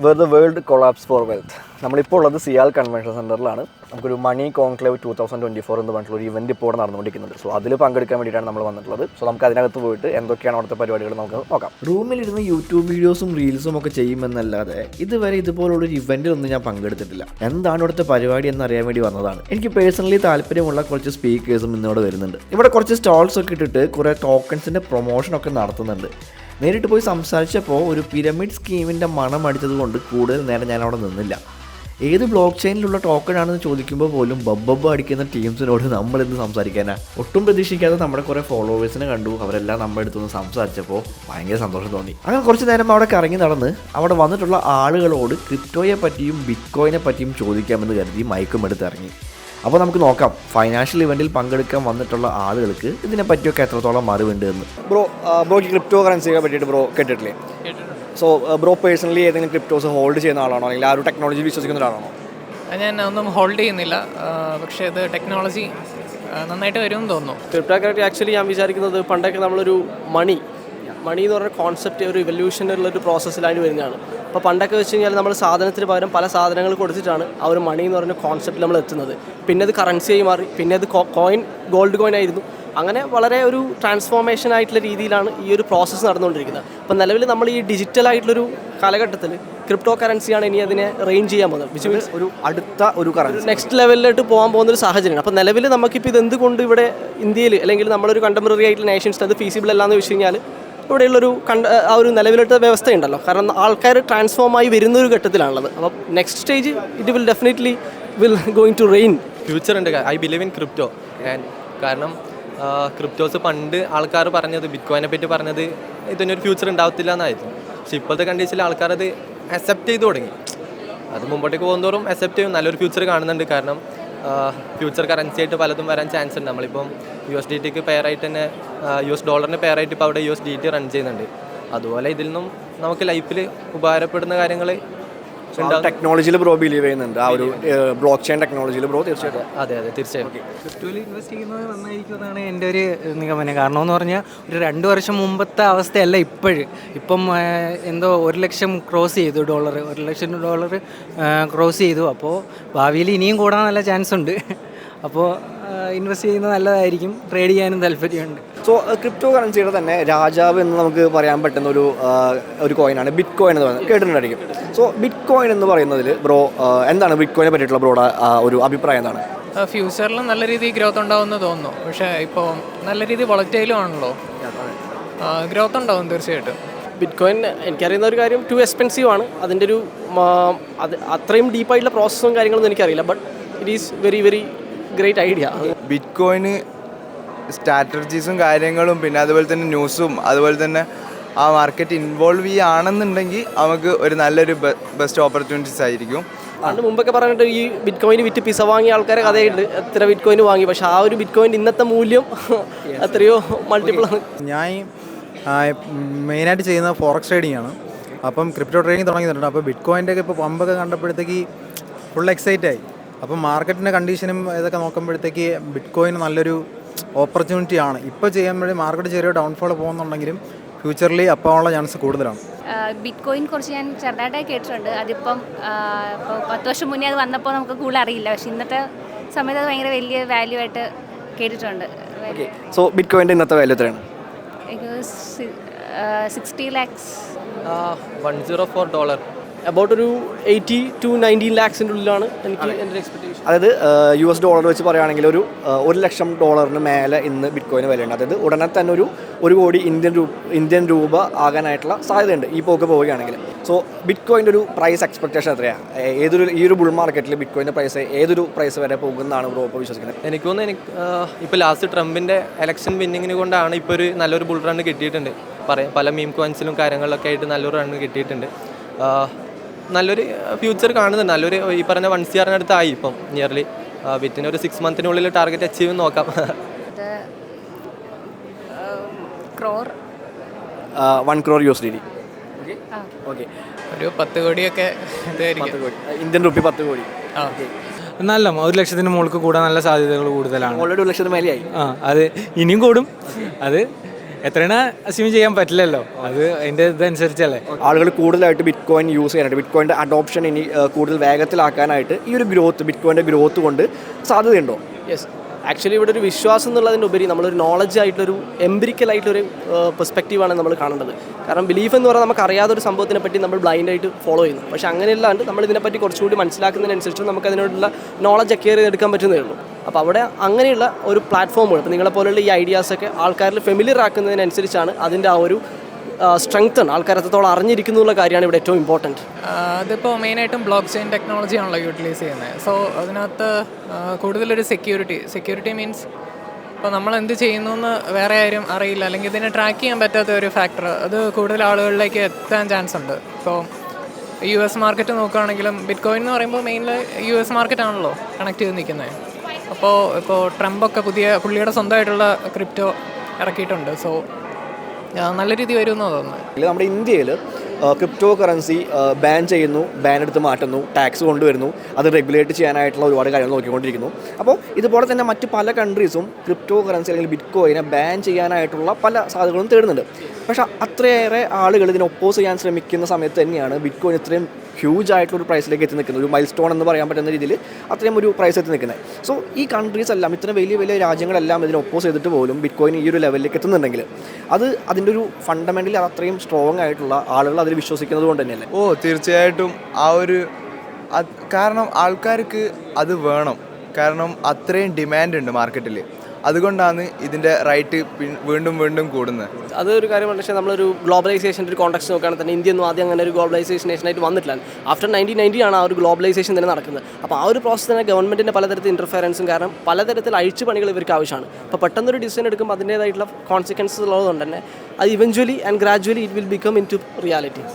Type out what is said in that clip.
Were the world collapse for wealth. നമ്മളിപ്പോൾ ഉള്ളത് CIAL convention സെൻറ്ററിലാണ്. നമുക്കൊരു മണി കോൺക്ലേവ് 2024 എന്ന് പറഞ്ഞിട്ടുള്ള ഒരു ഇവൻറ്റ് ഇപ്പോൾ നടന്നുകൊണ്ടിരിക്കുന്നുണ്ട്. സോ അതിൽ പങ്കെടുക്കാൻ വേണ്ടിയിട്ടാണ് നമ്മൾ വന്നിട്ടുള്ളത്. സോ നമുക്ക് അതിനകത്ത് പോയിട്ട് എന്തൊക്കെയാണ് അവിടുത്തെ പരിപാടികൾ നമുക്ക് നോക്കാം. റൂമിലിരുന്ന് യൂട്യൂബ് വീഡിയോസും റീൽസും ഒക്കെ ചെയ്യുമെന്നല്ലാതെ ഇതുവരെ ഇതുപോലുള്ളൊരു ഇവൻറ്റിലൊന്നും ഞാൻ പങ്കെടുത്തിട്ടില്ല. എന്താണ് ഇവിടുത്തെ പരിപാടി എന്നറിയാൻ വേണ്ടി വന്നതാണ്. എനിക്ക് പേഴ്സണലി താല്പര്യമുള്ള കുറച്ച് സ്പീക്കേഴ്സും ഇന്നിവിടെ വരുന്നുണ്ട്. ഇവിടെ കുറച്ച് സ്റ്റോൾസ് ഒക്കെ ഇട്ടിട്ട് കുറേ ടോക്കൺസിൻ്റെ പ്രൊമോഷനൊക്കെ നടത്തുന്നുണ്ട്. നേരിട്ട് പോയി സംസാരിച്ചപ്പോൾ ഒരു പിരമിഡ് സ്കീമിൻ്റെ മണം അടിച്ചത് കൊണ്ട് കൂടുതൽ നേരം ഞാൻ അവിടെ നിന്നില്ല. ഏത് ബ്ലോക്ക് ചെയിനിലുള്ള ടോക്കൺ ആണെന്ന് ചോദിക്കുമ്പോൾ പോലും ബബ്ബബ്ബ അടിക്കുന്ന ടീംസിനോട് നമ്മളിന്ന് സംസാരിക്കാനാണ്. ഒട്ടും പ്രതീക്ഷിക്കാതെ നമ്മുടെ കുറേ ഫോളോവേഴ്സിനെ കണ്ടു. അവരെല്ലാം നമ്മുടെ അടുത്തൊന്ന് സംസാരിച്ചപ്പോൾ ഭയങ്കര സന്തോഷം തോന്നി. അങ്ങനെ കുറച്ച് നേരം അവിടെ കറങ്ങി നടന്ന് അവിടെ വന്നിട്ടുള്ള ആളുകളോട് ക്രിപ്റ്റോയെ പറ്റിയും ബിറ്റ്കോയിനെ പറ്റിയും ചോദിക്കാമെന്ന് കരുതി മൈക്കും എടുത്ത് ഇറങ്ങി. അപ്പോൾ നമുക്ക് നോക്കാം ഫൈനാൻഷ്യൽ ഇവൻറ്റിൽ പങ്കെടുക്കാൻ വന്നിട്ടുള്ള ആളുകൾക്ക് ഇതിനെ പറ്റിയൊക്കെ എത്രത്തോളം അറിവുണ്ട് എന്ന്. ബ്രോയ്ക്ക് ക്രിപ്റ്റോ കറൻസിയെ പറ്റിയിട്ട് ബ്രോ കേട്ടിട്ടില്ലേ? സോ ബ്രോ പേഴ്സണലി ഏതെങ്കിലും ക്രിപ്റ്റോസ് ഹോൾഡ് ചെയ്യുന്ന ആളാണോ, അല്ലെങ്കിൽ ആ ഒരു ടെക്നോളജി വിശ്വസിക്കുന്ന ഒരാളാണോ? ഞാൻ ഒന്നും ഹോൾഡ് ചെയ്യുന്നില്ല, പക്ഷേ ഇത് ടെക്നോളജി നന്നായിട്ട് വരുമെന്ന് തോന്നുന്നു. ക്രിപ്റ്റോ കറൻസി ആക്ച്വലി ഞാൻ വിചാരിക്കുന്നത് പണ്ടൊക്കെ നമ്മളൊരു മണി എന്ന് പറഞ്ഞ കോൺസെപ്റ്റ് ഒരു ഇവല്യൂഷനുള്ളൊരു പ്രോസസ്സിലായിട്ട് വരുന്നതാണ്. അപ്പോൾ പണ്ടൊക്കെ വെച്ച് കഴിഞ്ഞാൽ നമ്മൾ സാധനത്തിന് പകരം പല സാധനങ്ങൾ കൊടുത്തിട്ടാണ് ആ ഒരു മണി എന്ന് പറഞ്ഞ കോൺസെപ്റ്റിൽ നമ്മൾ എത്തുന്നത്. പിന്നെ അത് കറൻസിയായി മാറി, പിന്നെ അത് ഗോൾഡ് കോയിൻ ആയിരുന്നു. അങ്ങനെ വളരെ ഒരു ട്രാൻസ്ഫോർമേഷൻ ആയിട്ടുള്ള രീതിയിലാണ് ഈ ഒരു പ്രോസസ്സ് നടന്നുകൊണ്ടിരിക്കുന്നത്. അപ്പോൾ നിലവിൽ നമ്മൾ ഈ ഡിജിറ്റലായിട്ടുള്ളൊരു കാലഘട്ടത്തിൽ ക്രിപ്റ്റോ കറൻസിയാണ് ഇനി അതിനെ റേഞ്ച് ചെയ്യാൻ പോകുന്നത്, വിച്ച് മീൻസ് ഒരു അടുത്ത ഒരു കറൻസി നെക്സ്റ്റ് ലെവലിലോട്ട് പോകാൻ പോകുന്നൊരു സാഹചര്യമാണ്. അപ്പോൾ നിലവിൽ നമുക്കിപ്പോൾ ഇത് എന്തുകൊണ്ട് ഇവിടെ ഇന്ത്യയിൽ അല്ലെങ്കിൽ നമ്മളൊരു കണ്ടംപററി ആയിട്ടുള്ള നേഷൻസ് അത് ഫീസിബിൾ അല്ലാന്ന് വെച്ച് കഴിഞ്ഞാൽ ഇവിടെയുള്ളൊരു ആ ഒരു നിലവിലത്തെ വ്യവസ്ഥയുണ്ടല്ലോ. കാരണം ആൾക്കാർ ട്രാൻസ്ഫോമായി വരുന്നൊരു ഘട്ടത്തിലാണുള്ളത്. അപ്പോൾ next stage it will definitely going to reign. Future ഉണ്ട്. I believe in crypto. കാരണം ക്രിപ്റ്റോസ് പണ്ട് ആൾക്കാർ പറഞ്ഞത്, ബിറ്റ്കോയിനെ പറ്റി പറഞ്ഞത് ഇതിനൊരു ഫ്യൂച്ചർ ഉണ്ടാവത്തില്ല എന്നായിരുന്നു. പക്ഷേ ഇപ്പോഴത്തെ കണ്ടീഷനിൽ ആൾക്കാരത് അക്സെപ്റ്റ് ചെയ്ത് തുടങ്ങി. അത് മുമ്പോട്ടേക്ക് പോകുന്നതോറും അക്സെപ്റ്റ് ചെയ്യും. നല്ലൊരു ഫ്യൂച്ചർ കാണുന്നുണ്ട്. കാരണം ഫ്യൂച്ചർ കറൻസി ആയിട്ട് പലതും വരാൻ ചാൻസ് ഉണ്ട്. നമ്മളിപ്പം USDTക്ക് പെയറായിട്ട് തന്നെ US ഡോളറിന് പെയറായിട്ട് ഇപ്പോൾ അവിടെ USDT റൺ ചെയ്യുന്നുണ്ട്. അതുപോലെ ഇതിൽ നിന്നും നമുക്ക് ലൈഫിൽ ഉപകാരപ്പെടുന്ന കാര്യങ്ങൾ ടെക്നോളജിയിൽ ബ്രോ ബിലീവ് ചെയ്യുന്നുണ്ട്. ആ ഒരു ബ്ലോക്ക് ചെയിൻ ടെക്നോളജിയിൽ ബ്രോ തീർച്ചയായിട്ടും. അതെ തീർച്ചയായും ക്രിപ്റ്റോയിൽ ഇൻവെസ്റ്റ് ചെയ്യുന്നത് നന്നായിരിക്കുമെന്നാണ് എൻ്റെ ഒരു നിഗമനം. കാരണം എന്ന് പറഞ്ഞാൽ ഒരു 2 വർഷം മുമ്പത്തെ അവസ്ഥയല്ല ഇപ്പം എന്തോ 1 ലക്ഷം ക്രോസ് ചെയ്തു ഡോളർ, $1 ലക്ഷം ക്രോസ് ചെയ്തു. അപ്പോൾ ഭാവിയിൽ ഇനിയും കൂടാൻ നല്ല ചാൻസ് ഉണ്ട്. അപ്പോൾ ഇൻവെസ്റ്റ് ചെയ്യുന്നത് നല്ലതായിരിക്കും, ട്രേഡ് ചെയ്യാനും താല്പര്യമുണ്ട്. സോ ക്രിപ്റ്റോ കറൻസിയുടെ തന്നെ രാജാവ് എന്ന് നമുക്ക് പറയാൻ പറ്റുന്ന ഒരു കോയിനാണ് ബിറ്റ് കോയിൻ എന്ന് പറയുന്നത്, കേട്ടിട്ടുണ്ടായിരിക്കും. സോ ബിറ്റ് കോയിൻ എന്ന് പറയുന്നതിൽ ബ്രോ എന്താണ് ബിറ്റ് കോയിനെ പറ്റിയിട്ടുള്ള ബ്രോയുടെ ഒരു അഭിപ്രായം എന്താണ്? ഫ്യൂച്ചറിൽ നല്ല രീതിയിൽ ഗ്രോത്ത് ഉണ്ടാവുമെന്ന് തോന്നുന്നു. പക്ഷേ ഇപ്പോൾ നല്ല രീതിയിൽ വോളറ്റൈലും ആണല്ലോ, ഗ്രോത്ത് ഉണ്ടാവും തീർച്ചയായിട്ടും. ബിറ്റ് കോയിൻ എനിക്കറിയുന്ന ഒരു കാര്യം ടു എക്സ്പെൻസീവ് ആണ്. അതിൻ്റെ ഒരു അത് അത്രയും ഡീപ്പായിട്ടുള്ള പ്രോസസ്സും കാര്യങ്ങളൊന്നും എനിക്കറിയില്ല. But it is very very great idea. ബിറ്റ് കോയിന് സ്ട്രാറ്റജീസും കാര്യങ്ങളും പിന്നെ അതുപോലെ തന്നെ ന്യൂസും അതുപോലെ തന്നെ ആ മാർക്കറ്റ് ഇൻവോൾവ് ചെയ്യുകയാണെന്നുണ്ടെങ്കിൽ നമുക്ക് ഒരു നല്ലൊരു ബെസ്റ്റ് ഓപ്പർച്യൂണിറ്റീസ് ആയിരിക്കും. അതിന് മുമ്പൊക്കെ പറഞ്ഞിട്ട് ഈ ബിറ്റ് കോയിന് വിറ്റ് പിസ വാങ്ങിയ ആൾക്കാരെ കഥയുണ്ട്, എത്ര ബിറ്റ് കോയിന് വാങ്ങി. പക്ഷേ ആ ഒരു ബിറ്റ് കോയിൻ്റെ ഇന്നത്തെ മൂല്യം എത്രയോ മൾട്ടിപ്പിൾ ആണ്. ഞാൻ മെയിനായിട്ട് ചെയ്യുന്നത് ഫോറക്സ് ട്രേഡിംഗ് ആണ്. അപ്പം ക്രിപ്റ്റോ ട്രേഡിംഗ് തുടങ്ങിയിട്ടുണ്ട്. അപ്പോൾ ബിറ്റ് കോയിൻ്റെ ഒക്കെ ഇപ്പോൾ പമ്പൊക്കെ കണ്ടപ്പോഴത്തേക്ക് ഫുൾ എക്സൈറ്റ് ആയി. അപ്പം മാർക്കറ്റിൻ്റെ കണ്ടീഷനും ഇതൊക്കെ നോക്കുമ്പോഴത്തേക്ക് ബിറ്റ് കോയിൻ നല്ലൊരു ഓപ്പർച്യൂണിറ്റി ആണ്. ഇപ്പോൾ ചെയ്യുമ്പോഴേ മാർക്കറ്റ് ചെറിയ ഡൗൺഫോൾ പോകുന്നുണ്ടെങ്കിലും ഫ്യൂച്ചറിൽ അപ്പാനുള്ള ചാൻസ് കൂടുതലാണ്. ബിറ്റ് കോയിൻ കുറച്ച് ഞാൻ ചെറുതായിട്ടായി കേട്ടിട്ടുണ്ട്. അതിപ്പം ഇപ്പോൾ 10 വർഷം മുന്നേ അത് വന്നപ്പോൾ നമുക്ക് കൂടുതൽ അറിയില്ല. പക്ഷേ ഇന്നത്തെ സമയത്ത് അത് ഭയങ്കര വലിയ വാല്യൂ ആയിട്ട് കേട്ടിട്ടുണ്ട്. സോ ബിറ്റ് കോയിൻ്റെ ഇന്നത്തെ വാല്യൂ എത്രയാണ്? 60 lakhs. $104. അബൌട്ട് ഒരു 80 to 90 lakhs ഉള്ളിലാണ് എനിക്ക് എൻ്റെ എക്സ്പെക്ടേഷൻ. അതായത് US ഡോളർ വെച്ച് പറയുകയാണെങ്കിൽ ഒരു $1 ലക്ഷം മേലെ ഇന്ന് ബിറ്റ് കോയിന് വിലയുണ്ട്. അതായത് ഉടനെ തന്നെ ഒരു കോടി ഇന്ത്യൻ രൂപ ആകാനായിട്ടുള്ള സാധ്യതയുണ്ട് ഈ പോക്ക് പോവുകയാണെങ്കിൽ. സോ ബിറ്റ് കോയിൻ്റെ ഒരു പ്രൈസ് എക്സ്പെക്ടേഷൻ എത്രയാണ്? ഈ ഒരു ബുൾ മാർക്കറ്റിൽ ബിറ്റ് കോയിൻ്റെ പ്രൈസ് ഏതൊരു പ്രൈസ് വരെ പോകുന്നതാണ് ബ്രോ ഇപ്പോൾ വിശ്വസിക്കുന്നത്? എനിക്ക് ഇപ്പോൾ ലാസ്റ്റ് ട്രംപിൻ്റെ ഇലക്ഷൻ വിന്നിങ്ങിന് കൊണ്ടാണ് ഇപ്പോൾ ഒരു നല്ലൊരു ബുൾ റൺ കിട്ടിയിട്ടുണ്ട്. പല മീം കോയിൻസിലും കാര്യങ്ങളിലൊക്കെ ആയിട്ട് നല്ലൊരു റൺ കിട്ടിയിട്ടുണ്ട്. നല്ലൊരു ഫ്യൂച്ചർ കാണുന്നുണ്ട്. നല്ലൊരു ഈ പറഞ്ഞ 1 CR അടുത്തായി ഇപ്പം നിയർലി. വിത്തിൻ ഒരു 6 months ടാർഗറ്റ് അച്ചീവ് നോക്കാം. 1 crore USDT. ഓക്കെ, ഒരു 10 കോടിയൊക്കെ ഇന്ത്യൻ റുപ്പി 10 കോടി. നല്ല 1 ലക്ഷത്തിന് മുകൾക്ക് കൂടാൻ നല്ല സാധ്യതകൾ കൂടുതലാണ്. ഓൾറെഡി 1 ലക്ഷത്തിന് മേലെയായി. അത് ഇനിയും കൂടും. അത് എത്രയാണ് അസ്യൂം ചെയ്യാൻ പറ്റില്ലല്ലോ, അത് അതിൻ്റെ ഇതനുസരിച്ചല്ലേ. ആളുകൾ കൂടുതലായിട്ട് ബിറ്റ് കോയിൻ യൂസ് ചെയ്യാനായിട്ട് ബിറ്റ് കോയിൻ്റെ അഡോപ്ഷൻ ഇനി കൂടുതൽ വേഗത്തിലാക്കാനായിട്ട് ഈ ഒരു ഗ്രോത്ത് ബിറ്റ് കോയിൻ്റെ ഗ്രോത്ത് കൊണ്ട് സാധ്യതയുണ്ടോ? യെസ്, ആക്ച്വലി ഇവിടെ ഒരു വിശ്വാസം എന്നുള്ളതിൻ്റെ ഉപരി നമ്മളൊരു നോളജ് ആയിട്ടൊരു എംപിരിക്കൽ ആയിട്ടൊരു പെർസ്പെക്റ്റീവാണ് നമ്മൾ കാണേണ്ടത്. കാരണം ബിലീഫ് എന്ന് പറഞ്ഞാൽ നമുക്ക് അറിയാത്തൊരു സംഭവത്തിനെ പറ്റി നമ്മൾ ബ്ലൈൻഡായിട്ട് ഫോളോ ചെയ്യുന്നു. പക്ഷേ അങ്ങനെയല്ലാണ്ട് നമ്മൾ ഇതിനെപ്പറ്റി കുറച്ചുകൂടി മനസ്സിലാക്കുന്നതിനനുസരിച്ച് നമുക്ക് അതിനോടുള്ള നോളജ് അക്വയർ ചെയ്തെടുക്കാൻ പറ്റുന്നേ ഉള്ളൂ. അപ്പോൾ അവിടെ അങ്ങനെയുള്ള ഒരു പ്ലാറ്റ്ഫോമുകൾ ഇപ്പോൾ നിങ്ങളെപ്പോലുള്ള ഈ ഐഡിയാസൊക്കെ ആൾക്കാരിൽ ഫെമിലിയർ ആക്കുന്നതിനനുസരിച്ചാണ് അതിൻ്റെ ആ ഒരു സ്ട്രെങ്തൺ ആൾക്കാർ എത്രത്തോളം അറിഞ്ഞിരിക്കുന്നു എന്നുള്ള കാര്യമാണ് ഇവിടെ ഏറ്റവും ഇമ്പോർട്ടൻറ്റ്. അതിപ്പോൾ മെയിനായിട്ടും ബ്ലോക്ക് ചെയിൻ ടെക്നോളജിയാണല്ലോ യൂട്ടിലൈസ് ചെയ്യുന്നത്. സോ അതിനകത്ത് കൂടുതലൊരു സെക്യൂരിറ്റി മീൻസ് ഇപ്പോൾ നമ്മൾ എന്ത് ചെയ്യുന്നു എന്ന് വേറെ ആരും അറിയില്ല, അല്ലെങ്കിൽ ഇതിനെ ട്രാക്ക് ചെയ്യാൻ പറ്റാത്ത ഒരു ഫാക്ടർ അത് കൂടുതൽ ആളുകളിലേക്ക് എത്താൻ ചാൻസ് ഉണ്ട്. ഇപ്പോൾ US മാർക്കറ്റ് നോക്കുകയാണെങ്കിലും ബിറ്റ് കോയിൻ എന്ന് പറയുമ്പോൾ മെയിൻലി US മാർക്കറ്റാണല്ലോ കണക്ട് ചെയ്ത് നിൽക്കുന്നത്. ഇപ്പോൾ ട്രംപൊക്കെ പുള്ളിയുടെ സ്വന്തമായിട്ടുള്ള ക്രിപ്റ്റോ ഇറക്കിയിട്ടുണ്ട്. സോ നല്ല രീതി വരുമെന്നോ തോന്നുന്നു. നമ്മുടെ ഇന്ത്യയിൽ ക്രിപ്റ്റോ കറൻസി ബാൻ ചെയ്യുന്നു, ബാൻ എടുത്ത് മാറ്റുന്നു, ടാക്സ് കൊണ്ടുവരുന്നു, അത് റെഗുലേറ്റ് ചെയ്യാനായിട്ടുള്ള ഒരുപാട് കാര്യങ്ങൾ നോക്കിക്കൊണ്ടിരിക്കുന്നു. അപ്പോൾ ഇതുപോലെ തന്നെ മറ്റ് പല കൺട്രീസും ക്രിപ്റ്റോ കറൻസി അല്ലെങ്കിൽ ബിറ്റ് കോയിനെ ബാൻ ചെയ്യാനായിട്ടുള്ള പല സാധ്യതകളും തേടുന്നുണ്ട്. പക്ഷേ അത്രയേറെ ആളുകൾ ഇതിനെ ഒപ്പോസ് ചെയ്യാൻ ശ്രമിക്കുന്ന സമയത്ത് തന്നെയാണ് ബിറ്റ് കോയിൻ ഇത്രയും ഹ്യൂജ് ആയിട്ടുള്ളൊരു പ്രൈസിലേക്ക് എത്തി നിൽക്കുന്നത്. ഒരു മൈൽ സ്റ്റോൺ എന്ന് പറയാൻ പറ്റുന്ന രീതിയിൽ അത്രയും ഒരു പ്രൈസ് എത്തി നിൽക്കുന്നത്. സോ ഈ കൺട്രീസ് എല്ലാം ഇത്രയും വലിയ വലിയ രാജ്യങ്ങളെല്ലാം ഇതിനെ ഒപ്പോസ് ചെയ്തിട്ട് പോലും ബിറ്റ് കോയിൻ ഈ ഒരു ലെവലിലേക്ക് എത്തുന്നുണ്ടെങ്കിൽ അത് അതിൻ്റെ ഒരു ഫണ്ടമെൻ്റലി അത്രയും സ്ട്രോങ് ആയിട്ടുള്ള ആളുകൾ അതിൽ വിശ്വസിക്കുന്നത് കൊണ്ട് തന്നെയല്ലേ? തീർച്ചയായിട്ടും ആ ഒരു കാരണം ആൾക്കാർക്ക് അത് വേണം. കാരണം അത്രയും ഡിമാൻഡ് ഉണ്ട് മാർക്കറ്റിൽ. അതുകൊണ്ടാണ് ഇതിൻ്റെ റൈറ്റ് വീണ്ടും വീണ്ടും കൂടുന്നത്. അതൊരു കാര്യമാണ്. പക്ഷേ നമ്മളൊരു ഗ്ലോബലൈസേഷൻ്റെ ഒരു കോൺടാക്ട് നോക്കുകയാണെങ്കിൽ തന്നെ ഇന്ത്യ ഒന്നും ആദ്യം അങ്ങനെ ഒരു ഗ്ലോബലൈസേഷൻ നേഷനായിട്ട് വന്നിട്ടില്ല. ആഫ്റ്റർ 1990 ആണ് ആ ഒരു ഗ്ലോബലൈസേഷൻ തന്നെ നടക്കുന്നത്. അപ്പോൾ ആ ഒരു പ്രോസസ്സ് തന്നെ ഗവൺമെൻറ്റിൻ്റെ പലതരത്തിൽ ഇൻ്റർഫിയറൻസും കാരണം പലതരത്തിൽ അഴിച്ചുപണികൾ ഇവർക്ക് ആവശ്യമാണ്. അപ്പോൾ പെട്ടെന്നൊരു ഡിസിഷൻ എടുക്കുമ്പോൾ അതിൻ്റേതായിട്ടുള്ള കോൺസിക്വൻസസ് ഉള്ളതുകൊണ്ട് തന്നെ അത് eventually and gradually it will become into reality.